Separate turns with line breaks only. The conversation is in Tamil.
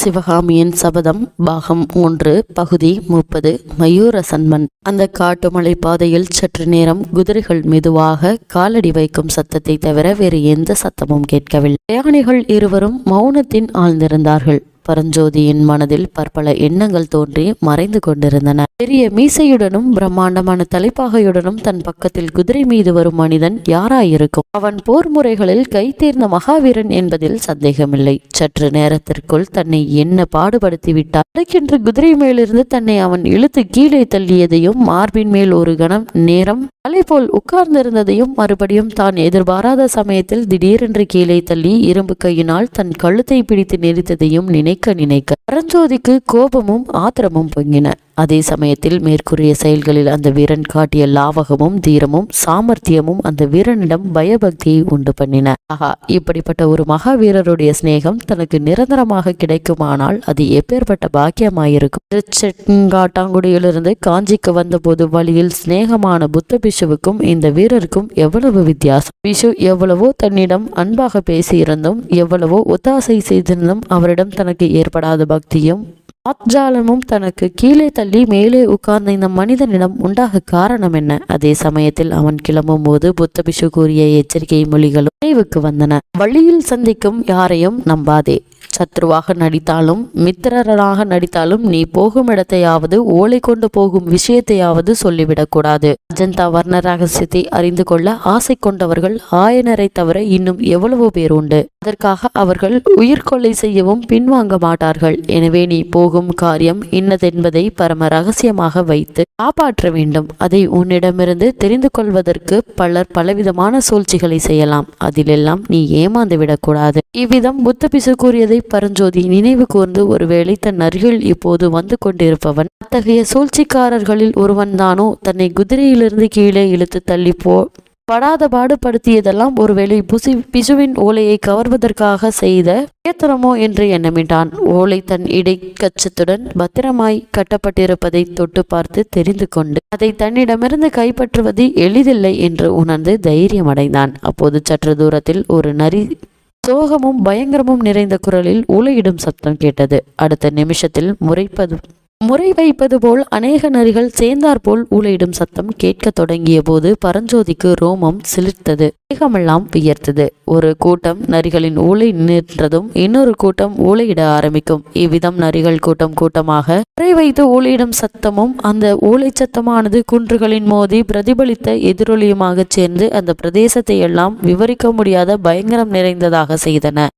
சிவகாமியின் சபதம் பாகம் 1 பகுதி 30 மயூரசன்மன். அந்த காட்டுமலை பாதையில் சற்று நேரம் குதிரைகள் மெதுவாக காலடி வைக்கும் சத்தத்தை தவிர வேறு எந்த சத்தமும் கேட்கவில்லை. பிரயாணிகள் இருவரும் மௌனத்தின் ஆழ்ந்திருந்தார்கள். பரஞ்சோதியின் மனதில் பற்பல எண்ணங்கள் தோன்றி மறைந்து கொண்டிருந்தன. பெரிய மீசையுடனும் பிரம்மாண்டமான தலைப்பாகையுடனும் தன் பக்கத்தில் குதிரை மீது வரும் மனிதன் யாராயிருக்கும்? அவன் போர் முறைகளில் கை தேர்ந்த மகாவீரன் என்பதில் சந்தேகமில்லை. சற்று நேரத்திற்குள் தன்னை என்ன பாடுபடுத்தி விட்டார். அடக்கின்ற குதிரை மேலிருந்து தன்னை அவன் இழுத்து கீழே தள்ளியதையும், மார்பின் மேல் ஒரு கணம் நேரம் அலை போல் உட்கார்ந்திருந்ததையும், மறுபடியும் தான் எதிர்பாராத சமயத்தில் திடீரென்று கீழே தள்ளி இரும்பு கையினால் தன் கழுத்தை பிடித்து நெரித்ததையும் நினைக்க பரஞ்சோதிக்கு கோபமும் ஆத்திரமும் பொங்கின. அதே சமயத்தில் மேற்கூறிய செயல்களில் அந்த வீரன் காட்டிய லாவகமும் தீரமும் சாமர்த்தியமும் அந்த வீரனிடம் பயபக்தியை உண்டு பண்ணின. ஆகா, இப்படிப்பட்ட ஒரு மகாவீரருடைய சிநேகம் தனக்கு நிரந்தரமாக கிடைக்குமானால் அது எப்பேற்பட்ட பாக்கியமாயிருக்கும். திருச்செங்காட்டாங்குடியிலிருந்து காஞ்சிக்கு வந்தபோது வழியில் சிநேகமான புத்த பிஷுவுக்கும் இந்த வீரருக்கும் எவ்வளவு வித்தியாசம்! பிஷு எவ்வளவோ தன்னிடம் அன்பாக பேசியிருந்தும், எவ்வளவோ ஒத்தாசை செய்திருந்தும் அவரிடம் தனக்கு ஏற்படாத பக்தியும் ஆத்ஜாலமும் தனக்கு கீழே தள்ளி மேலே உட்கார்ந்த இந்த மனிதனிடம் உண்டாக காரணம் என்ன? அதே சமயத்தில் அவன் கிளம்பும் போது புத்த பிஷு கூறிய எச்சரிக்கை மொழிகளும் நினைவுக்கு வந்தன. வழியில் சந்திக்கும் யாரையும் நம்பாதே. சத்ருவாக நடித்தாலும் மித்திரராக நடித்தாலும் நீ போகும் இடத்தையாவது ஓலை கொண்டு போகும் விஷயத்தையாவது சொல்லிவிடக்கூடாது. அஜந்தா வர்ண ரகசியத்தை அறிந்து கொள்ள ஆசை கொண்டவர்கள் ஆயனரை தவிர இன்னும் எவ்வளவோ பேர் உண்டு. அதற்காக அவர்கள் உயிர்கொலை செய்யவும் பின்வாங்க மாட்டார்கள். எனவே நீ போகும் காரியம் இன்னதென்பதை பரம ரகசியமாக வைத்து காப்பாற்ற வேண்டும். அதை உன்னிடமிருந்து தெரிந்து கொள்வதற்கு பலர் பலவிதமான சூழ்ச்சிகளை செய்யலாம். அதிலெல்லாம் நீ ஏமாந்து விடக்கூடாது. இவ்விதம் புத்த பிசு கூறியதை பரஞ்சோதி நினைவு கூர்ந்து, ஒருவேளை தன் அருகில் இப்போது வந்து கொண்டிருப்பவன் அத்தகைய சூழ்ச்சிக்காரர்களில் ஒருவன் தானோ? தன்னை குதிரையிலிருந்து கீழே இழுத்து தள்ளி படாத பாடுபடுத்தியதெல்லாம் ஒருவேளை பிசுவின் ஓலையை கவர்வதற்காக செய்த பிரயத்தனமோ என்று எண்ணமிட்டான். ஓலை தன் இடைக்கச்சத்துடன் பத்திரமாய் கட்டப்பட்டிருப்பதை தொட்டு பார்த்து தெரிந்து கொண்டு அதை தன்னிடமிருந்து கைப்பற்றுவது எளிதில்லை என்று உணர்ந்து தைரியம் அடைந்தான். அப்போது சற்று தூரத்தில் ஒரு நரி சோகமும் பயங்கரமும் நிறைந்த குரலில் ஊளையிடும் சத்தம் கேட்டது. அடுத்த நிமிஷத்தில் முறை வைப்பது போல் அநேக நரிகள் சேர்ந்தாற்போல் ஊளையிடும் சத்தம் கேட்க தொடங்கிய போது பரஞ்சோதிக்கு ரோமம் சிலிர்த்தது. மேகமெல்லாம் வியர்த்தது. ஒரு கூட்டம் நரிகளின் ஊளை நின்றதும் இன்னொரு கூட்டம் ஊளையிட ஆரம்பிக்கும். இவ்விதம் நரிகள் கூட்டம் கூட்டமாக முறை வைத்து ஊளையிடும் சத்தமும் அந்த ஊளை சத்தமானது குன்றுகளின் மோதி பிரதிபலித்த எதிரொலியுமாக சேர்ந்து அந்த பிரதேசத்தை எல்லாம் விவரிக்க முடியாத பயங்கரம் நிறைந்ததாக செய்தன.